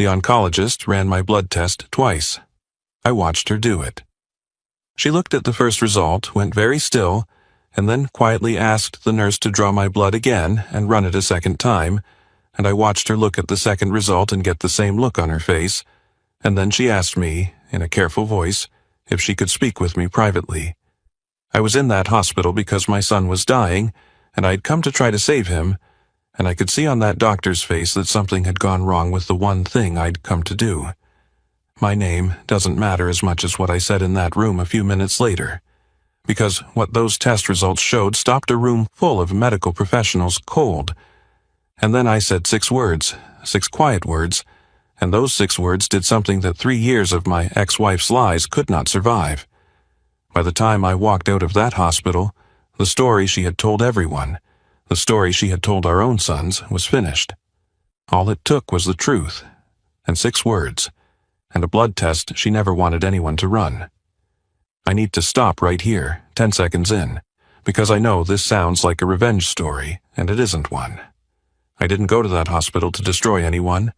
The oncologist ran my blood test twice. I watched her do it. She looked at the first result, went very still, and then quietly asked the nurse to draw my blood again and run it a second time, and I watched her look at the second result and get the same look on her face, and then she asked me, in a careful voice, if she could speak with me privately. I was in that hospital because my son was dying, and I'd come to try to save him, and I could see on that doctor's face that something had gone wrong with the one thing I'd come to do. My name doesn't matter as much as what I said in that room a few minutes later, because what those test results showed stopped a room full of medical professionals cold. And then I said 6 words, 6 quiet words, and those 6 words did something that 3 years of my ex-wife's lies could not survive. By the time I walked out of that hospital, the story she had told everyone, the story she had told our own sons, was finished. All it took was the truth, and 6 words, and a blood test she never wanted anyone to run. I need to stop right here, 10 seconds in, because I know this sounds like a revenge story, and it isn't one. I didn't go to that hospital to destroy anyone.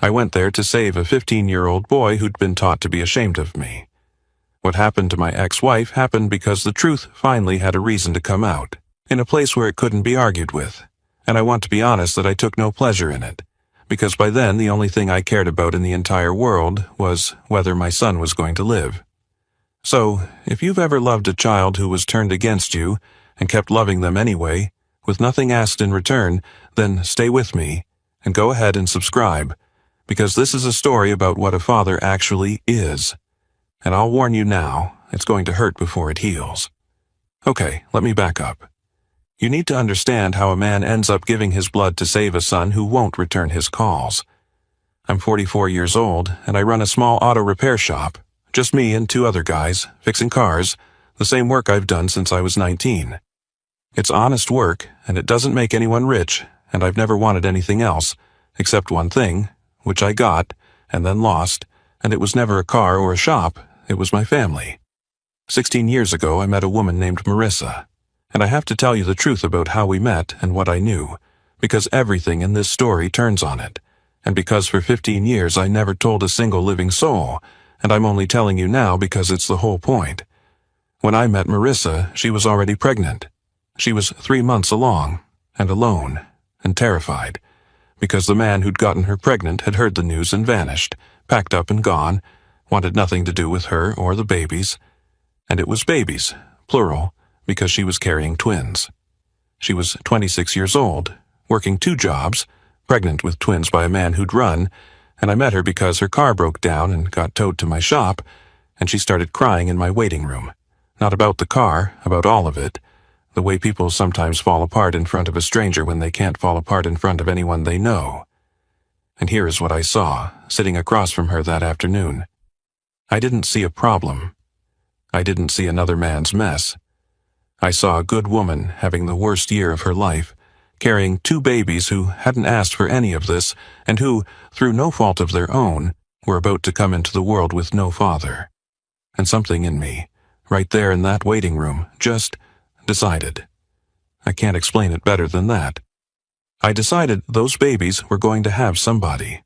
I went there to save a 15-year-old boy who'd been taught to be ashamed of me. What happened to my ex-wife happened because the truth finally had a reason to come out, in a place where it couldn't be argued with, and I want to be honest that I took no pleasure in it, because by then the only thing I cared about in the entire world was whether my son was going to live. So, if you've ever loved a child who was turned against you and kept loving them anyway, with nothing asked in return, then stay with me and go ahead and subscribe, because this is a story about what a father actually is. And I'll warn you now, it's going to hurt before it heals. Okay, let me back up. You need to understand how a man ends up giving his blood to save a son who won't return his calls. I'm 44 years old, and I run a small auto repair shop. Just me and 2 other guys, fixing cars, the same work I've done since I was 19. It's honest work, and it doesn't make anyone rich, and I've never wanted anything else, except one thing, which I got, and then lost, and it was never a car or a shop, it was my family. 16 years ago I met a woman named Marissa, and I have to tell you the truth about how we met and what I knew, because everything in this story turns on it, and because for 15 years I never told a single living soul, and I'm only telling you now because it's the whole point. When I met Marissa, she was already pregnant. She was 3 months along, and alone, and terrified, because the man who'd gotten her pregnant had heard the news and vanished, packed up and gone, wanted nothing to do with her or the babies. And it was babies, plural, because she was carrying twins. She was 26 years old, working 2 jobs, pregnant with twins by a man who'd run, and I met her because her car broke down and got towed to my shop, and she started crying in my waiting room. Not about the car, about all of it, the way people sometimes fall apart in front of a stranger when they can't fall apart in front of anyone they know. And here is what I saw, sitting across from her that afternoon. I didn't see a problem. I didn't see another man's mess. I saw a good woman having the worst year of her life, carrying 2 babies who hadn't asked for any of this, and who, through no fault of their own, were about to come into the world with no father. And something in me, right there in that waiting room, just decided. I can't explain it better than that. I decided those babies were going to have somebody.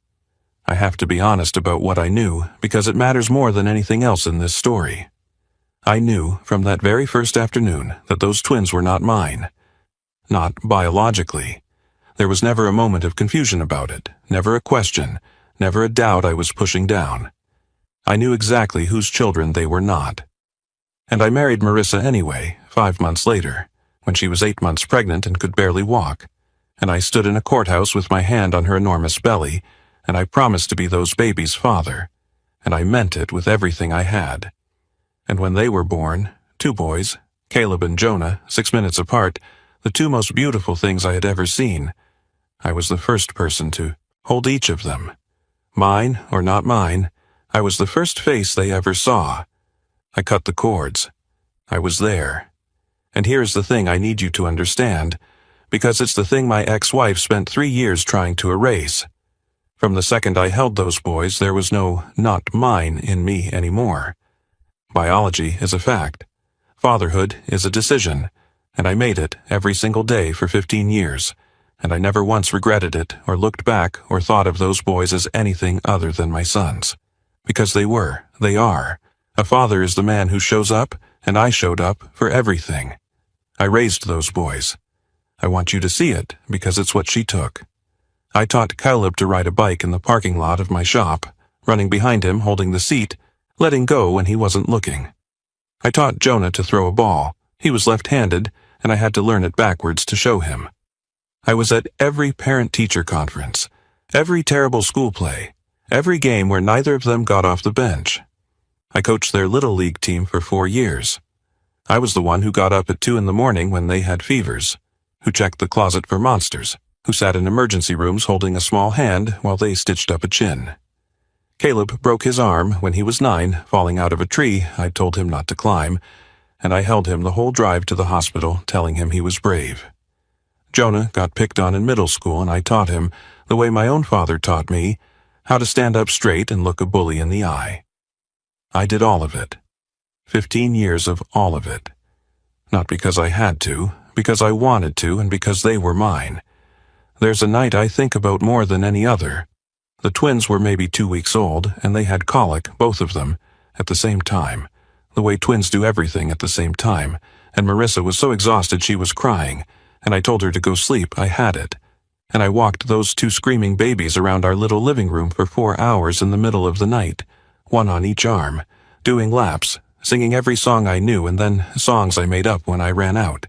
I have to be honest about what I knew, because it matters more than anything else in this story. I knew from that very first afternoon that those twins were not mine. Not biologically. There was never a moment of confusion about it, never a question, never a doubt I was pushing down. I knew exactly whose children they were not. And I married Marissa anyway, 5 months later, when she was 8 months pregnant and could barely walk, and I stood in a courthouse with my hand on her enormous belly, and I promised to be those babies' father, and I meant it with everything I had. And when they were born, 2 boys, Caleb and Jonah, 6 minutes apart, the 2 most beautiful things I had ever seen, I was the first person to hold each of them. Mine or not mine, I was the first face they ever saw. I cut the cords. I was there. And here's the thing I need you to understand, because it's the thing my ex-wife spent 3 years trying to erase. From the second I held those boys, there was no not mine in me anymore. Biology is a fact. Fatherhood is a decision, and I made it every single day for 15 years, and I never once regretted it or looked back or thought of those boys as anything other than my sons. Because they are. A father is the man who shows up, and I showed up for everything. I raised those boys. I want you to see it, because it's what she took. I taught Caleb to ride a bike in the parking lot of my shop, running behind him holding the seat, letting go when he wasn't looking. I taught Jonah to throw a ball. He was left-handed, and I had to learn it backwards to show him. I was at every parent-teacher conference, every terrible school play, every game where neither of them got off the bench. I coached their Little League team for 4 years. I was the one who got up at 2 in the morning when they had fevers, who checked the closet for monsters, who sat in emergency rooms holding a small hand while they stitched up a chin. Caleb broke his arm when he was 9, falling out of a tree I'd told him not to climb, and I held him the whole drive to the hospital, telling him he was brave. Jonah got picked on in middle school, and I taught him, the way my own father taught me, how to stand up straight and look a bully in the eye. I did all of it. 15 years of all of it. Not because I had to, because I wanted to, and because they were mine. There's a night I think about more than any other. The twins were maybe 2 weeks old, and they had colic, both of them, at the same time, the way twins do everything at the same time, and Marissa was so exhausted she was crying, and I told her to go sleep. I had it. And I walked those 2 screaming babies around our little living room for 4 hours in the middle of the night, one on each arm, doing laps, singing every song I knew and then songs I made up when I ran out.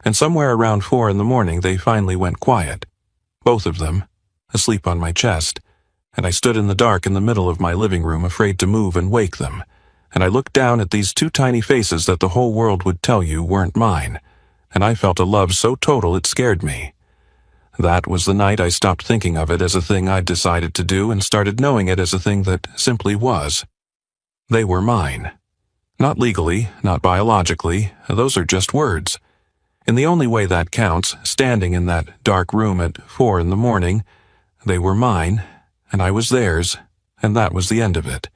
And somewhere around 4 in the morning they finally went quiet, both of them, asleep on my chest, and I stood in the dark in the middle of my living room afraid to move and wake them, and I looked down at these 2 tiny faces that the whole world would tell you weren't mine, and I felt a love so total it scared me. That was the night I stopped thinking of it as a thing I'd decided to do and started knowing it as a thing that simply was. They were mine. Not legally, not biologically, those are just words. In the only way that counts, standing in that dark room at 4 in the morning, they were mine, and I was theirs, and that was the end of it.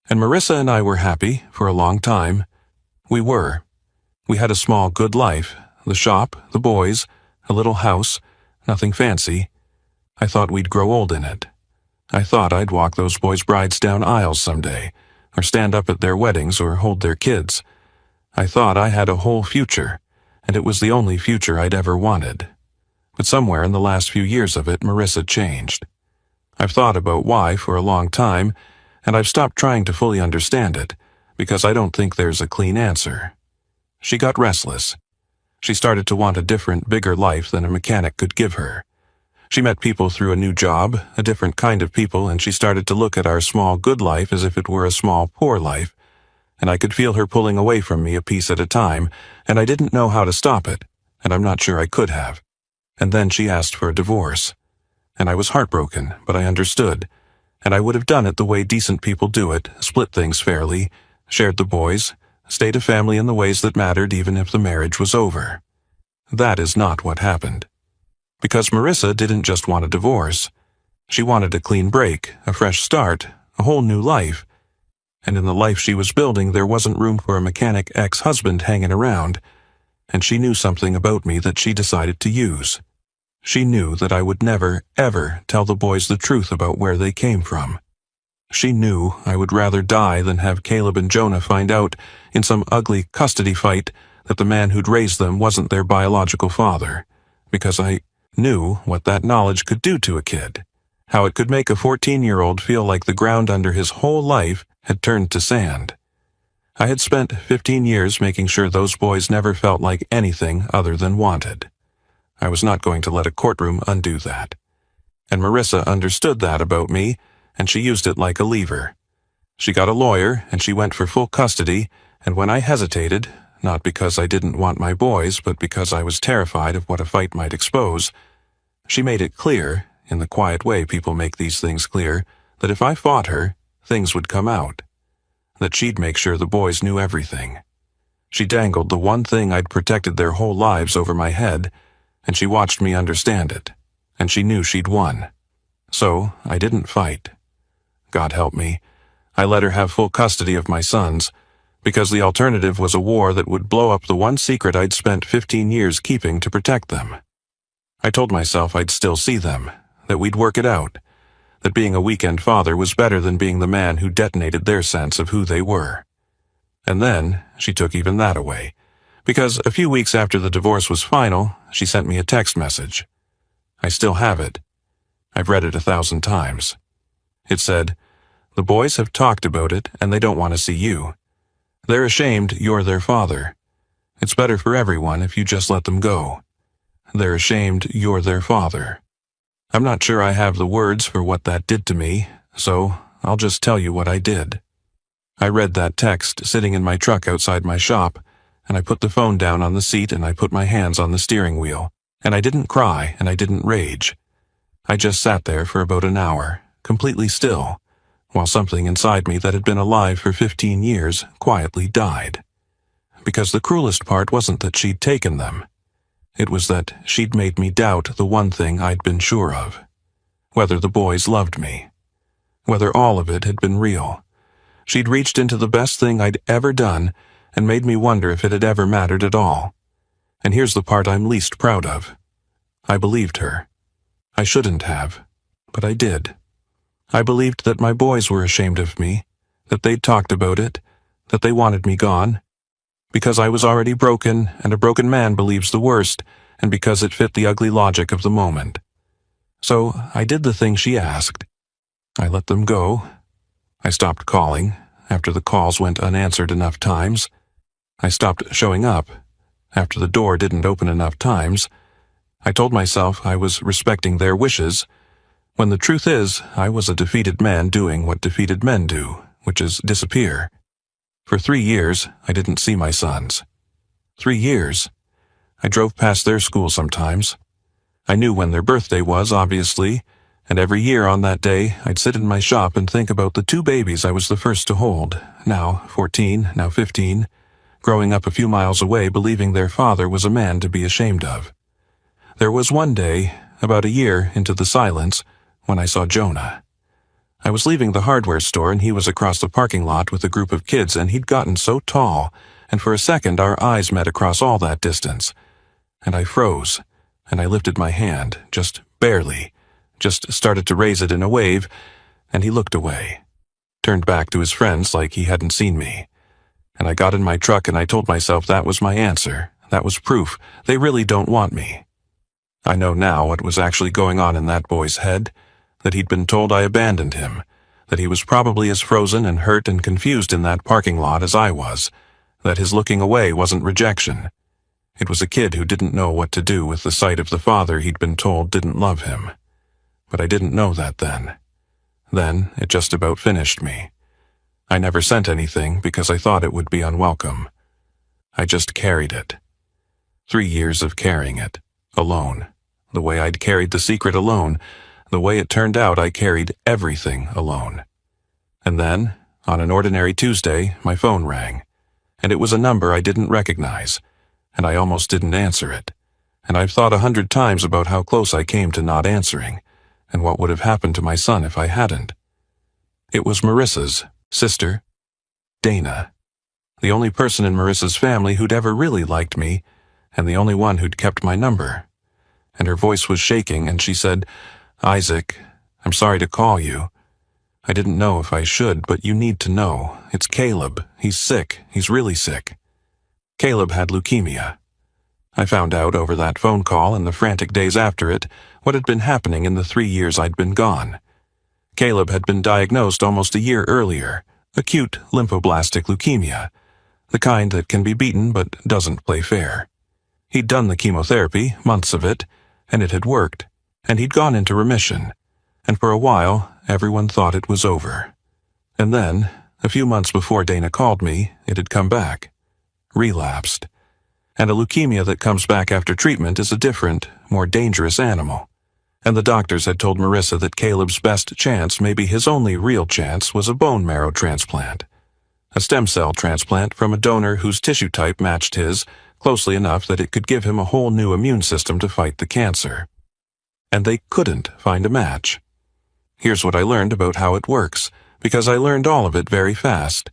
And Marissa and I were happy for a long time. We were. We had a small, good life, the shop, the boys, a little house, nothing fancy. I thought we'd grow old in it. I thought I'd walk those boys' brides down aisles someday, or stand up at their weddings or hold their kids. I thought I had a whole future, and it was the only future I'd ever wanted. But somewhere in the last few years of it, Marissa changed. I've thought about why for a long time, and I've stopped trying to fully understand it, because I don't think there's a clean answer. She got restless. She started to want a different, bigger life than a mechanic could give her. She met people through a new job, a different kind of people, and she started to look at our small, good life as if it were a small, poor life, and I could feel her pulling away from me a piece at a time, and I didn't know how to stop it, and I'm not sure I could have. And then she asked for a divorce. And I was heartbroken, but I understood, and I would have done it the way decent people do it, split things fairly, shared the boys, stayed a family in the ways that mattered even if the marriage was over. That is not what happened. Because Marissa didn't just want a divorce. She wanted a clean break, a fresh start, a whole new life. And in the life she was building, there wasn't room for a mechanic ex-husband hanging around. And she knew something about me that she decided to use. She knew that I would never, ever tell the boys the truth about where they came from. She knew I would rather die than have Caleb and Jonah find out in some ugly custody fight that the man who'd raised them wasn't their biological father, because I knew what that knowledge could do to a kid, how it could make a 14-year-old feel like the ground under his whole life had turned to sand. I had spent 15 years making sure those boys never felt like anything other than wanted. I was not going to let a courtroom undo that. And Marissa understood that about me, and she used it like a lever. She got a lawyer, and she went for full custody, and when I hesitated, not because I didn't want my boys, but because I was terrified of what a fight might expose, she made it clear, in the quiet way people make these things clear, that if I fought her, things would come out. That she'd make sure the boys knew everything. She dangled the one thing I'd protected their whole lives over my head, and she watched me understand it, and she knew she'd won. So I didn't fight. God help me. I let her have full custody of my sons, because the alternative was a war that would blow up the one secret I'd spent 15 years keeping to protect them. I told myself I'd still see them, that we'd work it out, that being a weekend father was better than being the man who detonated their sense of who they were. And then she took even that away, because a few weeks after the divorce was final, she sent me a text message. I still have it. I've read it 1,000 times. It said, "The boys have talked about it and they don't want to see you. They're ashamed you're their father. It's better for everyone if you just let them go. They're ashamed you're their father." I'm not sure I have the words for what that did to me, so I'll just tell you what I did. I read that text sitting in my truck outside my shop, and I put the phone down on the seat and I put my hands on the steering wheel, and I didn't cry and I didn't rage. I just sat there for about an hour, completely still, while something inside me that had been alive for 15 years quietly died. Because the cruelest part wasn't that she'd taken them. It was that she'd made me doubt the one thing I'd been sure of. Whether the boys loved me. Whether all of it had been real. She'd reached into the best thing I'd ever done and made me wonder if it had ever mattered at all. And here's the part I'm least proud of. I believed her. I shouldn't have, but I did. I believed that my boys were ashamed of me, that they'd talked about it, that they wanted me gone. Because I was already broken, and a broken man believes the worst, and because it fit the ugly logic of the moment. So I did the thing she asked. I let them go. I stopped calling, after the calls went unanswered enough times. I stopped showing up, after the door didn't open enough times. I told myself I was respecting their wishes, when the truth is, I was a defeated man doing what defeated men do, which is disappear. For 3 years, I didn't see my sons. 3 years. I drove past their school sometimes. I knew when their birthday was, obviously, and every year on that day, I'd sit in my shop and think about the 2 babies I was the first to hold, now 14, now 15, growing up a few miles away believing their father was a man to be ashamed of. There was one day, about a year into the silence, when I saw Jonah. I was leaving the hardware store and he was across the parking lot with a group of kids and he'd gotten so tall, and for a second our eyes met across all that distance. And I froze, and I lifted my hand, just barely, just started to raise it in a wave, and he looked away, turned back to his friends like he hadn't seen me. And I got in my truck and I told myself that was my answer, that was proof, they really don't want me. I know now what was actually going on in that boy's head, that he'd been told I abandoned him, that he was probably as frozen and hurt and confused in that parking lot as I was, that his looking away wasn't rejection. It was a kid who didn't know what to do with the sight of the father he'd been told didn't love him. But I didn't know that then. Then it just about finished me. I never sent anything because I thought it would be unwelcome. I just carried it. 3 years of carrying it, alone, the way I'd carried the secret alone. The way it turned out, I carried everything alone. And then, on an ordinary Tuesday, my phone rang, and it was a number I didn't recognize, and I almost didn't answer it. And I've thought 100 times about how close I came to not answering, and what would have happened to my son if I hadn't. It was Marissa's sister, Dana, the only person in Marissa's family who'd ever really liked me, and the only one who'd kept my number. And her voice was shaking, and she said, "Isaac, I'm sorry to call you. I didn't know if I should, but you need to know. It's Caleb. He's sick. He's really sick." Caleb had leukemia. I found out over that phone call and the frantic days after it what had been happening in the 3 years I'd been gone. Caleb had been diagnosed almost a year earlier, acute lymphoblastic leukemia, the kind that can be beaten but doesn't play fair. He'd done the chemotherapy, months of it, and it had worked. And he'd gone into remission, and for a while, everyone thought it was over. And then, a few months before Dana called me, it had come back. Relapsed. And a leukemia that comes back after treatment is a different, more dangerous animal. And the doctors had told Marissa that Caleb's best chance, maybe his only real chance, was a bone marrow transplant. A stem cell transplant from a donor whose tissue type matched his, closely enough that it could give him a whole new immune system to fight the cancer. And they couldn't find a match. Here's what I learned about how it works, because I learned all of it very fast,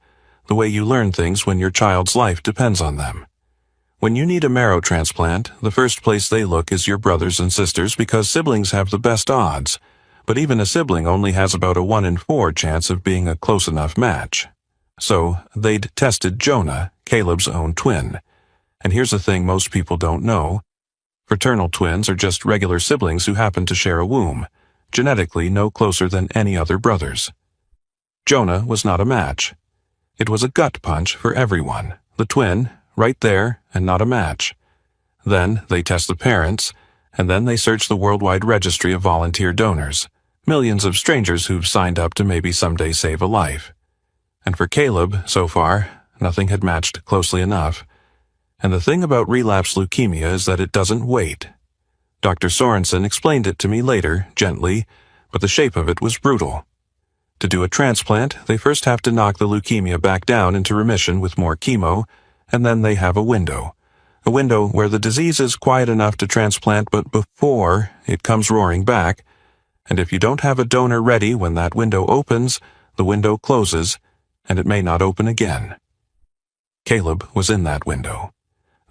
the way you learn things when your child's life depends on them. When you need a marrow transplant, the first place they look is your brothers and sisters because siblings have the best odds, but even a sibling only has about a 1 in 4 chance of being a close enough match. So, they'd tested Jonah, Caleb's own twin. And here's the thing most people don't know. Fraternal twins are just regular siblings who happen to share a womb, genetically no closer than any other brothers. Jonah was not a match. It was a gut punch for everyone. The twin, right there, and not a match. Then they test the parents, and then they search the worldwide registry of volunteer donors, millions of strangers who've signed up to maybe someday save a life. And for Caleb, so far, nothing had matched closely enough. And the thing about relapse leukemia is that it doesn't wait. Dr. Sorensen explained it to me later, gently, but the shape of it was brutal. To do a transplant, they first have to knock the leukemia back down into remission with more chemo, and then they have a window where the disease is quiet enough to transplant but before it comes roaring back, and if you don't have a donor ready when that window opens, the window closes, and it may not open again. Caleb was in that window.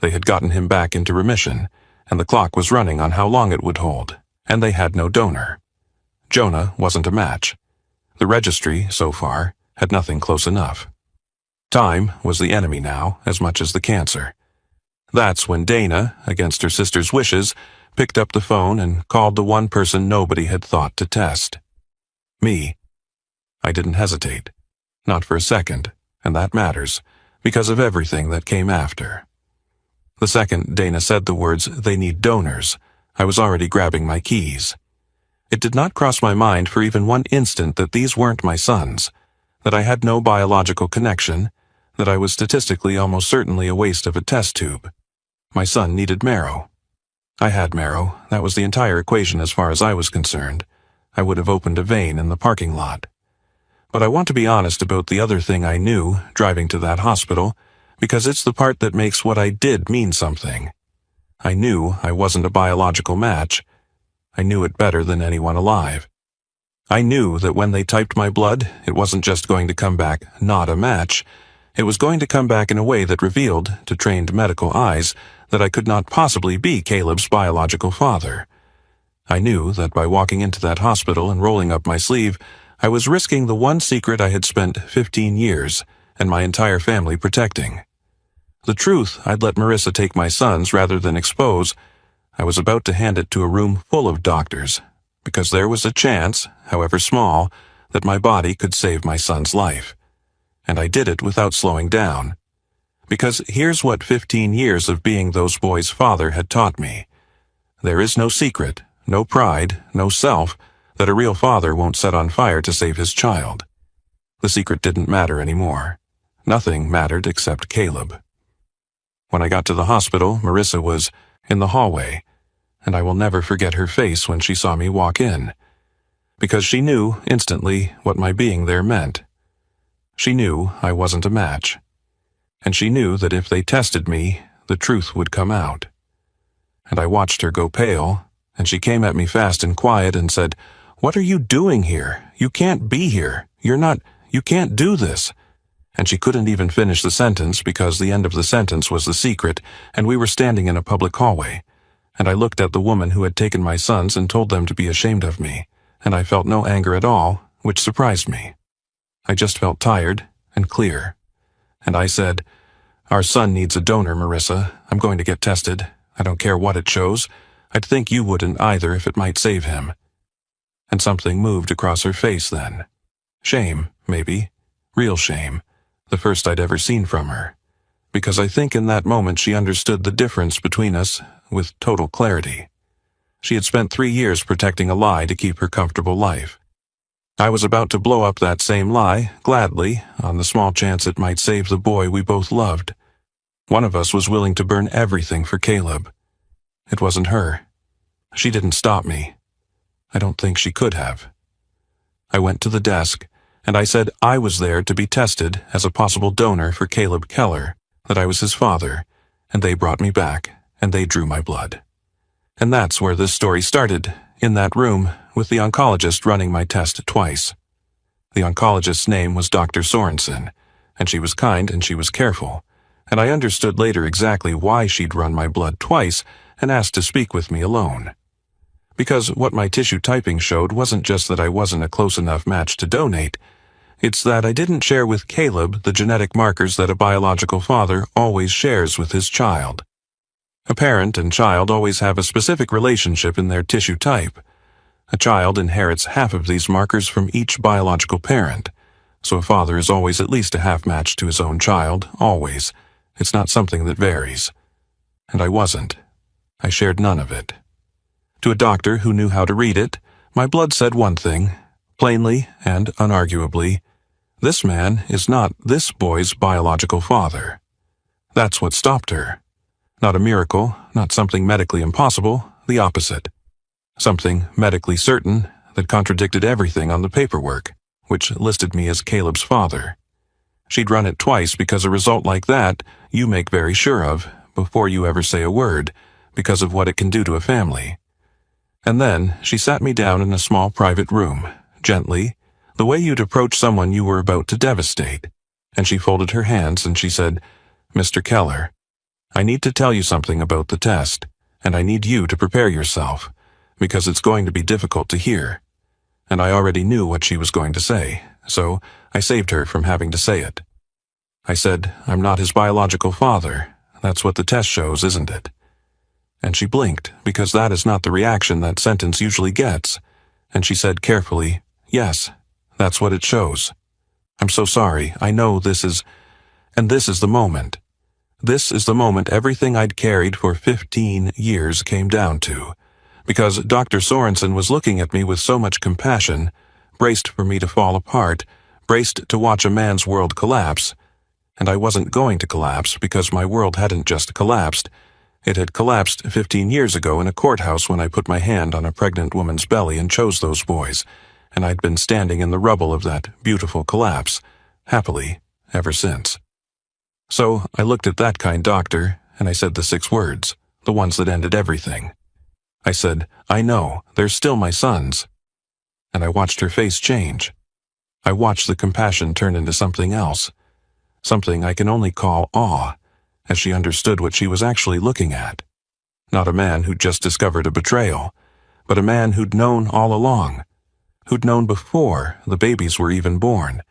They had gotten him back into remission, and the clock was running on how long it would hold, and they had no donor. Jonah wasn't a match. The registry, so far, had nothing close enough. Time was the enemy now, as much as the cancer. That's when Dana, against her sister's wishes, picked up the phone and called the one person nobody had thought to test. Me. I didn't hesitate. Not for a second, and that matters, because of everything that came after. The second Dana said the words, "They need donors," I was already grabbing my keys. It did not cross my mind for even one instant that these weren't my sons, that I had no biological connection, that I was statistically almost certainly a waste of a test tube. My son needed marrow. I had marrow. That was the entire equation as far as I was concerned. I would have opened a vein in the parking lot. But I want to be honest about the other thing I knew, driving to that hospital, because it's the part that makes what I did mean something. I knew I wasn't a biological match. I knew it better than anyone alive. I knew that when they typed my blood, it wasn't just going to come back not a match. It was going to come back in a way that revealed, to trained medical eyes, that I could not possibly be Caleb's biological father. I knew that by walking into that hospital and rolling up my sleeve, I was risking the one secret I had spent 15 years and my entire family protecting. The truth I'd let Marissa take my sons rather than expose. I was about to hand it to a room full of doctors, because there was a chance, however small, that my body could save my son's life. And I did it without slowing down. Because here's what 15 years of being those boys' father had taught me. There is no secret, no pride, no self, that a real father won't set on fire to save his child. The secret didn't matter anymore. Nothing mattered except Caleb. When I got to the hospital, Marissa was in the hallway, and I will never forget her face when she saw me walk in, because she knew instantly what my being there meant. She knew I wasn't a match, and she knew that if they tested me, the truth would come out. And I watched her go pale, and she came at me fast and quiet and said, "What are you doing here? You can't be here. You can't do this." And she couldn't even finish the sentence because the end of the sentence was the secret, and we were standing in a public hallway. And I looked at the woman who had taken my sons and told them to be ashamed of me, and I felt no anger at all, which surprised me. I just felt tired and clear. And I said, "Our son needs a donor, Marissa. I'm going to get tested. I don't care what it shows. I'd think you wouldn't either if it might save him." And something moved across her face then. Shame, maybe. Real shame. The first I'd ever seen from her. Because I think in that moment she understood the difference between us with total clarity. She had spent 3 years protecting a lie to keep her comfortable life. I was about to blow up that same lie, gladly, on the small chance it might save the boy we both loved. One of us was willing to burn everything for Caleb. It wasn't her. She didn't stop me. I don't think she could have. I went to the desk, and I said I was there to be tested as a possible donor for Caleb Keller, that I was his father, and they brought me back, and they drew my blood. And that's where this story started, in that room, with the oncologist running my test twice. The oncologist's name was Dr. Sorensen, and she was kind and she was careful, and I understood later exactly why she'd run my blood twice and asked to speak with me alone. Because what my tissue typing showed wasn't just that I wasn't a close enough match to donate, it's that I didn't share with Caleb the genetic markers that a biological father always shares with his child. A parent and child always have a specific relationship in their tissue type. A child inherits half of these markers from each biological parent, so a father is always at least a half match to his own child, always. It's not something that varies. And I wasn't. I shared none of it. To a doctor who knew how to read it, my blood said one thing, plainly and unarguably: this man is not this boy's biological father. That's what stopped her. Not a miracle, not something medically impossible, the opposite. Something medically certain that contradicted everything on the paperwork, which listed me as Caleb's father. She'd run it twice because a result like that you make very sure of before you ever say a word, because of what it can do to a family. And then she sat me down in a small private room, gently, the way you'd approach someone you were about to devastate, and she folded her hands and she said, "Mr. Keller, I need to tell you something about the test, and I need you to prepare yourself, because it's going to be difficult to hear." And I already knew what she was going to say, so I saved her from having to say it. I said, "I'm not his biological father. That's what the test shows, isn't it?" And she blinked, because that is not the reaction that sentence usually gets, and she said carefully, "Yes, that's what it shows. I'm so sorry. I know this is..." And this is the moment. This is the moment everything I'd carried for 15 years came down to, because Dr. Sorensen was looking at me with so much compassion, braced for me to fall apart, braced to watch a man's world collapse. And I wasn't going to collapse, because my world hadn't just collapsed. It had collapsed 15 years ago in a courthouse when I put my hand on a pregnant woman's belly and chose those boys, and I'd been standing in the rubble of that beautiful collapse, happily, ever since. So I looked at that kind doctor, and I said the 6 words, the ones that ended everything. I said, "I know, they're still my sons." And I watched her face change. I watched the compassion turn into something else, something I can only call awe, as she understood what she was actually looking at. Not a man who'd just discovered a betrayal, but a man who'd known all along, who'd known before the babies were even born,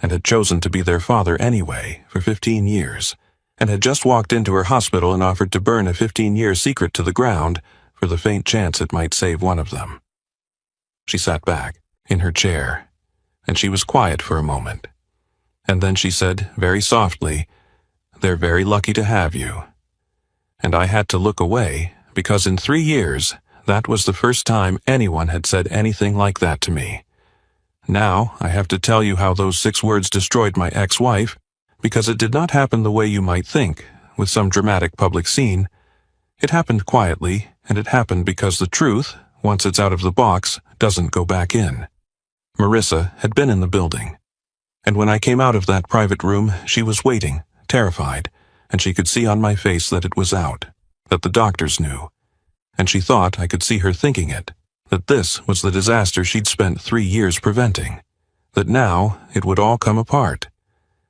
and had chosen to be their father anyway for 15 years, and had just walked into her hospital and offered to burn a 15-year secret to the ground for the faint chance it might save one of them. She sat back, in her chair, and she was quiet for a moment. And then she said, very softly, "They're very lucky to have you." And I had to look away, because in 3 years, that was the first time anyone had said anything like that to me. Now I have to tell you how those 6 words destroyed my ex-wife, because it did not happen the way you might think, with some dramatic public scene. It happened quietly, and it happened because the truth, once it's out of the box, doesn't go back in. Marissa had been in the building, and when I came out of that private room, she was waiting, terrified, and she could see on my face that it was out, that the doctors knew, and she thought I could see her thinking it, that this was the disaster she'd spent 3 years preventing, that now it would all come apart.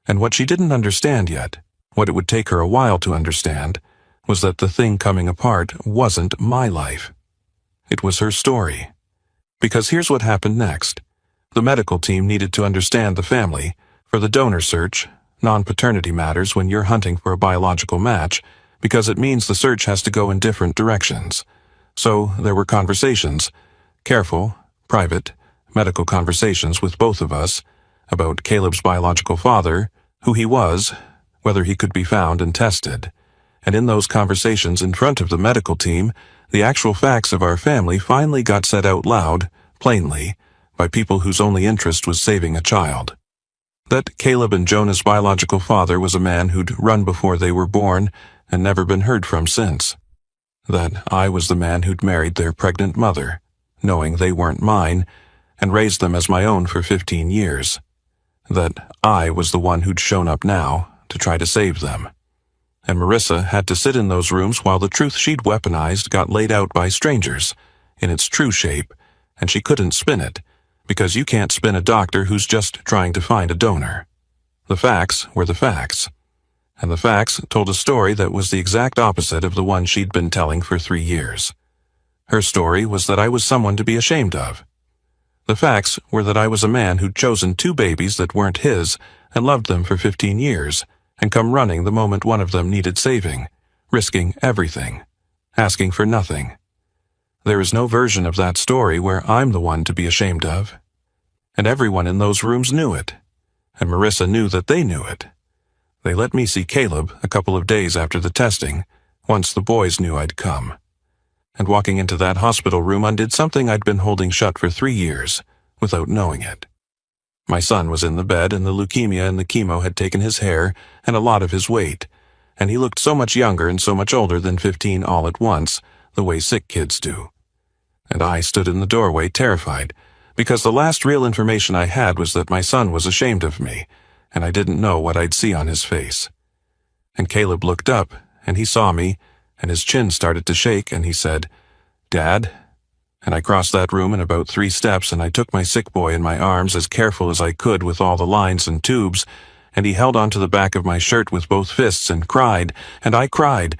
And what she didn't understand yet, what it would take her a while to understand, was that the thing coming apart wasn't my life. It was her story. Because here's what happened next. The medical team needed to understand the family, for the donor search, non-paternity matters when you're hunting for a biological match, because it means the search has to go in different directions. So there were conversations, careful, private, medical conversations with both of us, about Caleb's biological father, who he was, whether he could be found and tested. And in those conversations in front of the medical team, the actual facts of our family finally got said out loud, plainly, by people whose only interest was saving a child. That Caleb and Jonah's biological father was a man who'd run before they were born and never been heard from since. That I was the man who'd married their pregnant mother, knowing they weren't mine, and raised them as my own for 15 years. That I was the one who'd shown up now to try to save them. And Marissa had to sit in those rooms while the truth she'd weaponized got laid out by strangers, in its true shape, and she couldn't spin it, because you can't spin a doctor who's just trying to find a donor. The facts were the facts. and the facts told a story that was the exact opposite of the one she'd been telling for 3 years. Her story was that I was someone to be ashamed of. The facts were that I was a man who'd chosen 2 babies that weren't his and loved them for 15 years, and come running the moment one of them needed saving, risking everything, asking for nothing. There is no version of that story where I'm the one to be ashamed of. And everyone in those rooms knew it, and Marissa knew that they knew it. They let me see Caleb a couple of days after the testing, once the boys knew I'd come. And walking into that hospital room undid something I'd been holding shut for 3 years, without knowing it. My son was in the bed, and the leukemia and the chemo had taken his hair and a lot of his weight, and he looked so much younger and so much older than 15 all at once, the way sick kids do. And I stood in the doorway terrified, because the last real information I had was that my son was ashamed of me, and I didn't know what I'd see on his face. And Caleb looked up, and he saw me, and his chin started to shake, and he said, "Dad?" And I crossed that room in about 3 steps, and I took my sick boy in my arms as careful as I could with all the lines and tubes, and he held onto the back of my shirt with both fists and cried, and I cried,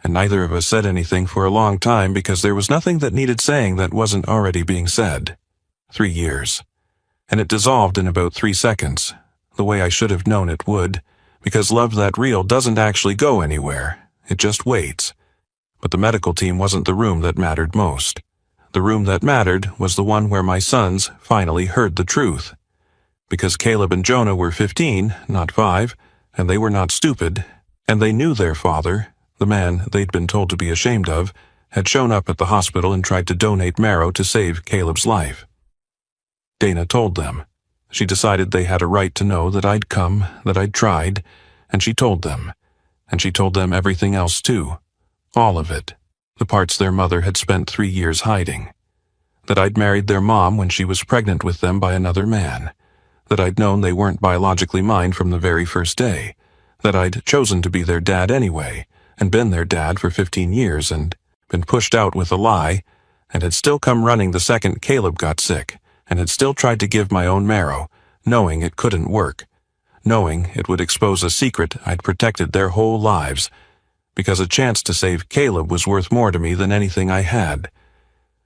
and neither of us said anything for a long time because there was nothing that needed saying that wasn't already being said. 3 years. And it dissolved in about 3 seconds, the way I should have known it would, because love that real doesn't actually go anywhere, it just waits. But the medical team wasn't the room that mattered most. The room that mattered was the one where my sons finally heard the truth. Because Caleb and Jonah were 15, not 5, and they were not stupid, and they knew their father, the man they'd been told to be ashamed of, had shown up at the hospital and tried to donate marrow to save Caleb's life. Dana told them. She decided they had a right to know that I'd come, that I'd tried, and she told them. And she told them everything else too. All of it. The parts their mother had spent 3 years hiding. That I'd married their mom when she was pregnant with them by another man. That I'd known they weren't biologically mine from the very first day. That I'd chosen to be their dad anyway, and been their dad for 15 years, and been pushed out with a lie, and had still come running the second Caleb got sick, and had still tried to give my own marrow, knowing it couldn't work, knowing it would expose a secret I'd protected their whole lives, because a chance to save Caleb was worth more to me than anything I had.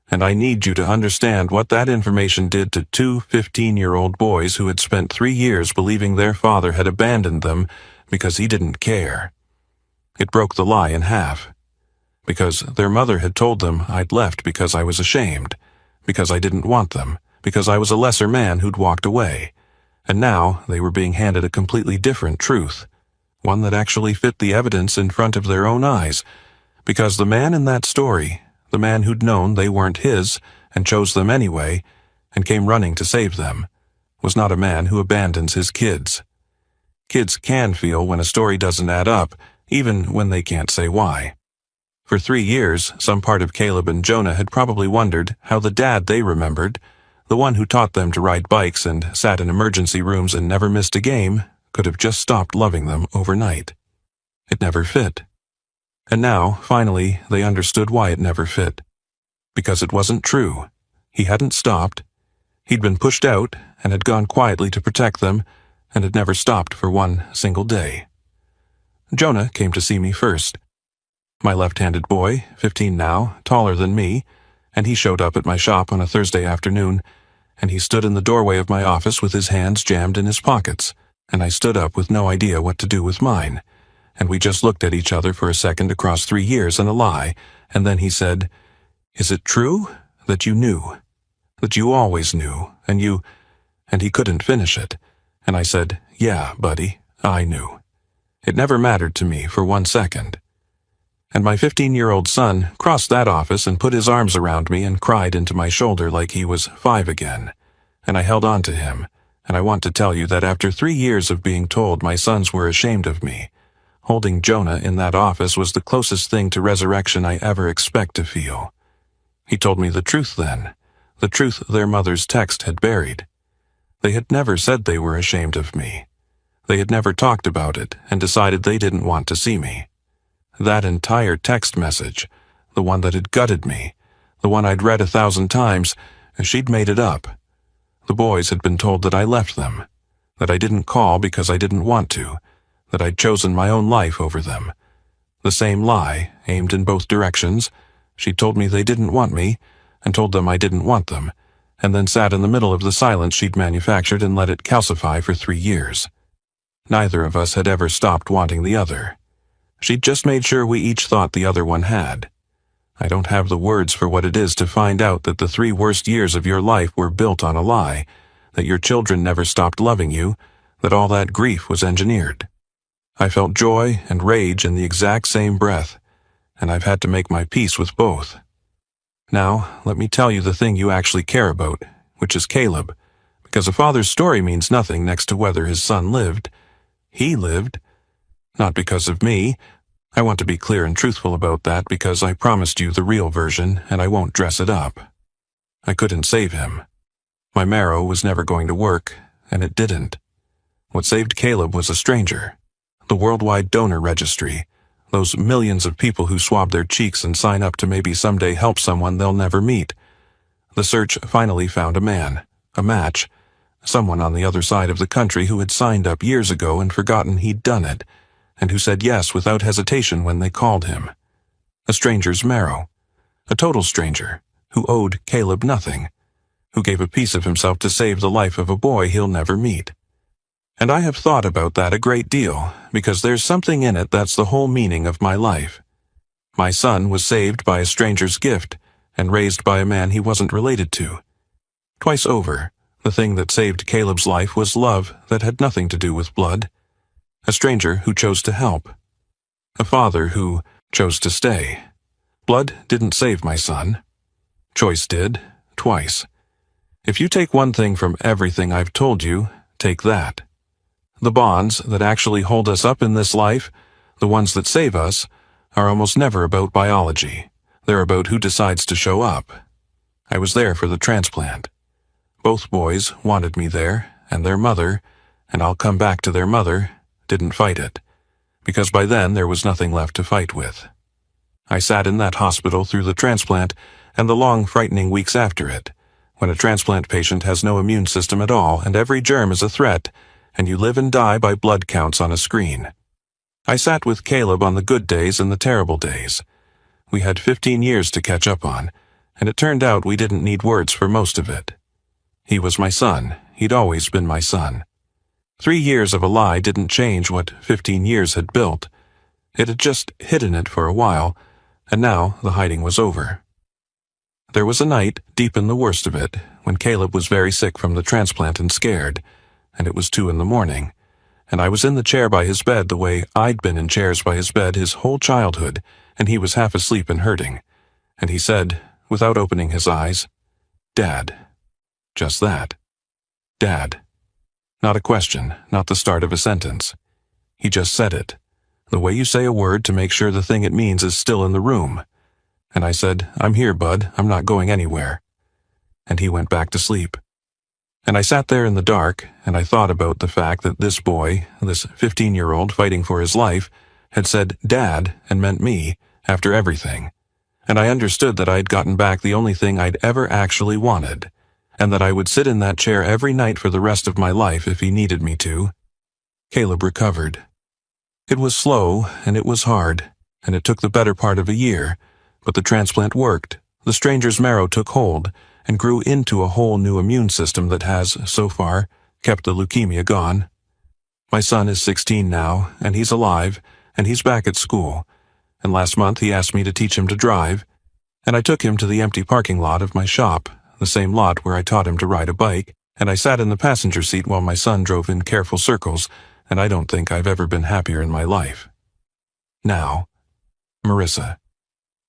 And I need you to understand what that information did to 2 15-year-old boys who had spent 3 years believing their father had abandoned them because he didn't care. It broke the lie in half. Because their mother had told them I'd left because I was ashamed, because I didn't want them, because I was a lesser man who'd walked away. And now they were being handed a completely different truth, one that actually fit the evidence in front of their own eyes, because the man in that story, the man who'd known they weren't his and chose them anyway and came running to save them, was not a man who abandons his kids. Kids can feel when a story doesn't add up, even when they can't say why. For 3 years, some part of Caleb and Jonah had probably wondered how the dad they remembered, the one who taught them to ride bikes and sat in emergency rooms and never missed a game, could have just stopped loving them overnight. It never fit. And now, finally, they understood why it never fit. Because it wasn't true. He hadn't stopped. He'd been pushed out and had gone quietly to protect them and had never stopped for one single day. Jonah came to see me first. My left-handed boy, 15 now, taller than me, and he showed up at my shop on a Thursday afternoon, and he stood in the doorway of my office with his hands jammed in his pockets, and I stood up with no idea what to do with mine, and we just looked at each other for a second across 3 years and a lie, and then he said, "Is it true that you knew? That you always knew, and you—" and he couldn't finish it, and I said, "Yeah, buddy, I knew." It never mattered to me for 1 second. And my 15-year-old son crossed that office and put his arms around me and cried into my shoulder like he was 5 again, and I held on to him. And I want to tell you that after 3 years of being told my sons were ashamed of me, holding Jonah in that office was the closest thing to resurrection I ever expect to feel. He told me the truth then, the truth their mother's text had buried. They had never said they were ashamed of me. They had never talked about it and decided they didn't want to see me. That entire text message, the one that had gutted me, the one I'd read 1,000 times, she'd made it up. The boys had been told that I left them, that I didn't call because I didn't want to, that I'd chosen my own life over them. The same lie, aimed in both directions. She told me they didn't want me, and told them I didn't want them, and then sat in the middle of the silence she'd manufactured and let it calcify for 3 years. Neither of us had ever stopped wanting the other. She'd just made sure we each thought the other one had. I don't have the words for what it is to find out that the 3 worst years of your life were built on a lie, that your children never stopped loving you, that all that grief was engineered. I felt joy and rage in the exact same breath, and I've had to make my peace with both. Now, let me tell you the thing you actually care about, which is Caleb, because a father's story means nothing next to whether his son lived. He lived. Not because of me. I want to be clear and truthful about that because I promised you the real version and I won't dress it up. I couldn't save him. My marrow was never going to work, and it didn't. What saved Caleb was a stranger. The worldwide donor registry. Those millions of people who swab their cheeks and sign up to maybe someday help someone they'll never meet. The search finally found a man, a match, someone on the other side of the country who had signed up years ago and forgotten he'd done it, and who said yes without hesitation when they called him. A stranger's marrow. A total stranger, who owed Caleb nothing, who gave a piece of himself to save the life of a boy he'll never meet. And I have thought about that a great deal, because there's something in it that's the whole meaning of my life. My son was saved by a stranger's gift, and raised by a man he wasn't related to. Twice over, the thing that saved Caleb's life was love that had nothing to do with blood. A stranger who chose to help. A father who chose to stay. Blood didn't save my son. Choice did, twice. If you take one thing from everything I've told you, take that. The bonds that actually hold us up in this life, the ones that save us, are almost never about biology. They're about who decides to show up. I was there for the transplant. Both boys wanted me there, and their mother, and I'll come back to their mother, didn't fight it, because by then there was nothing left to fight with. I sat in that hospital through the transplant and the long, frightening weeks after it, when a transplant patient has no immune system at all and every germ is a threat, and you live and die by blood counts on a screen. I sat with Caleb on the good days and the terrible days. We had 15 years to catch up on, and it turned out we didn't need words for most of it. He was my son. He'd always been my son. 3 years of a lie didn't change what 15 years had built. It had just hidden it for a while, and now the hiding was over. There was a night, deep in the worst of it, when Caleb was very sick from the transplant and scared, and it was 2 a.m, and I was in the chair by his bed the way I'd been in chairs by his bed his whole childhood, and he was half asleep and hurting. And he said, without opening his eyes, "Dad." Just that. Dad. Not a question, not the start of a sentence. He just said it, the way you say a word to make sure the thing it means is still in the room. And I said, "I'm here, bud, I'm not going anywhere." And he went back to sleep. And I sat there in the dark, and I thought about the fact that this boy, this 15-year-old fighting for his life, had said "Dad" and meant me, after everything. And I understood that I'd gotten back the only thing I'd ever actually wanted, and that I would sit in that chair every night for the rest of my life if he needed me to. Caleb recovered. It was slow, and it was hard, and it took the better part of a year, but the transplant worked. The stranger's marrow took hold, and grew into a whole new immune system that has, so far, kept the leukemia gone. My son is 16 now, and he's alive, and he's back at school, and last month he asked me to teach him to drive, and I took him to the empty parking lot of my shop, the same lot where I taught him to ride a bike, and I sat in the passenger seat while my son drove in careful circles, and I don't think I've ever been happier in my life. Now, Marissa.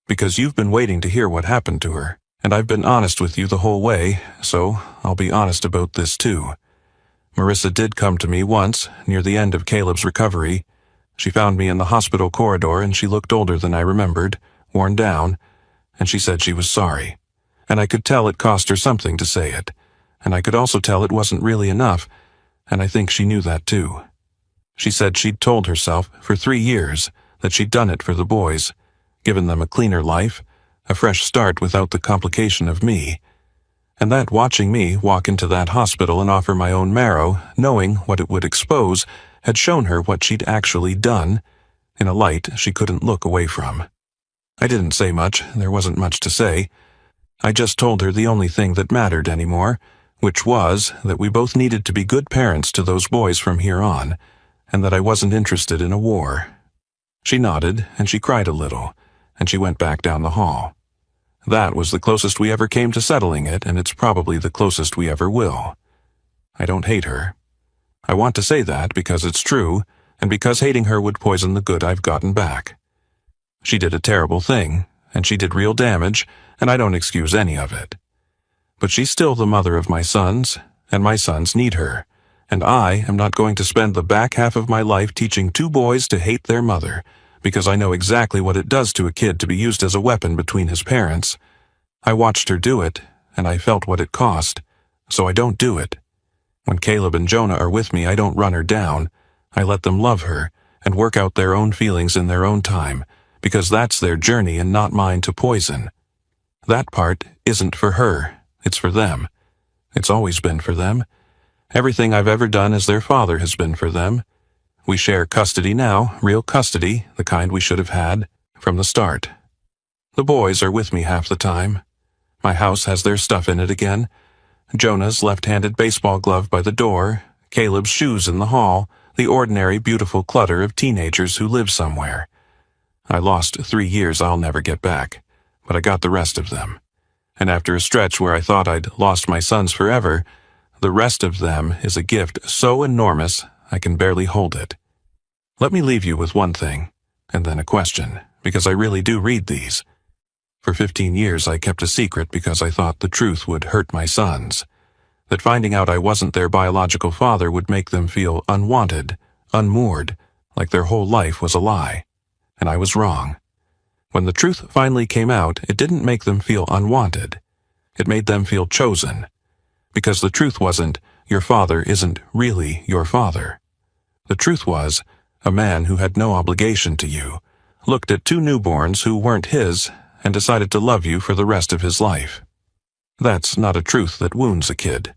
Because you've been waiting to hear what happened to her, and I've been honest with you the whole way, so I'll be honest about this too. Marissa did come to me once, near the end of Caleb's recovery. She found me in the hospital corridor and she looked older than I remembered, worn down, and she said she was sorry. And I could tell it cost her something to say it, and I could also tell it wasn't really enough, and I think she knew that too. She said she'd told herself for 3 years that she'd done it for the boys, given them a cleaner life, a fresh start without the complication of me. And that watching me walk into that hospital and offer my own marrow, knowing what it would expose, had shown her what she'd actually done, in a light she couldn't look away from. I didn't say much, there wasn't much to say. I just told her the only thing that mattered anymore, which was that we both needed to be good parents to those boys from here on, and that I wasn't interested in a war. She nodded, and she cried a little, and she went back down the hall. That was the closest we ever came to settling it, and it's probably the closest we ever will. I don't hate her. I want to say that because it's true, and because hating her would poison the good I've gotten back. She did a terrible thing, and she did real damage, and I don't excuse any of it. But she's still the mother of my sons, and my sons need her, and I am not going to spend the back half of my life teaching two boys to hate their mother, because I know exactly what it does to a kid to be used as a weapon between his parents. I watched her do it, and I felt what it cost, so I don't do it. When Caleb and Jonah are with me, I don't run her down. I let them love her and work out their own feelings in their own time, because that's their journey and not mine to poison. That part isn't for her, it's for them. It's always been for them. Everything I've ever done as their father has been for them. We share custody now, real custody, the kind we should have had from the start. The boys are with me half the time. My house has their stuff in it again. Jonah's left-handed baseball glove by the door, Caleb's shoes in the hall, the ordinary beautiful clutter of teenagers who live somewhere. I lost 3 years I'll never get back, but I got the rest of them. And after a stretch where I thought I'd lost my sons forever, the rest of them is a gift so enormous I can barely hold it. Let me leave you with one thing, and then a question, because I really do read these. For 15 years I kept a secret because I thought the truth would hurt my sons, that finding out I wasn't their biological father would make them feel unwanted, unmoored, like their whole life was a lie. And I was wrong. When the truth finally came out, it didn't make them feel unwanted. It made them feel chosen. Because the truth wasn't, your father isn't really your father. The truth was, a man who had no obligation to you looked at 2 newborns who weren't his and decided to love you for the rest of his life. That's not a truth that wounds a kid.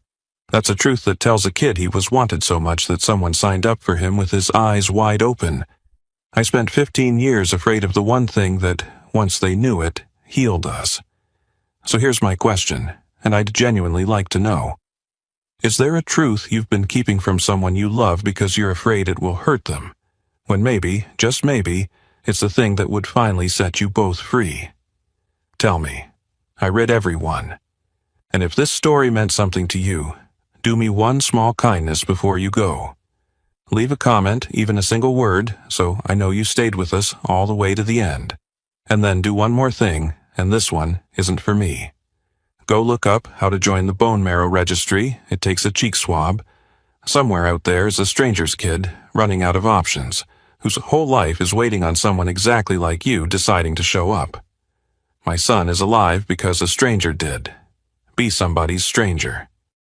That's a truth that tells a kid he was wanted so much that someone signed up for him with his eyes wide open. I spent 15 years afraid of the one thing that, once they knew it, healed us. So here's my question, and I'd genuinely like to know. Is there a truth you've been keeping from someone you love because you're afraid it will hurt them, when maybe, just maybe, it's the thing that would finally set you both free? Tell me. I read every one. And if this story meant something to you, do me one small kindness before you go. Leave a comment, even a single word, so I know you stayed with us all the way to the end. And then do one more thing, and this one isn't for me. Go look up how to join the bone marrow registry. It takes a cheek swab. Somewhere out there is a stranger's kid, running out of options, whose whole life is waiting on someone exactly like you deciding to show up. My son is alive because a stranger did. Be somebody's stranger.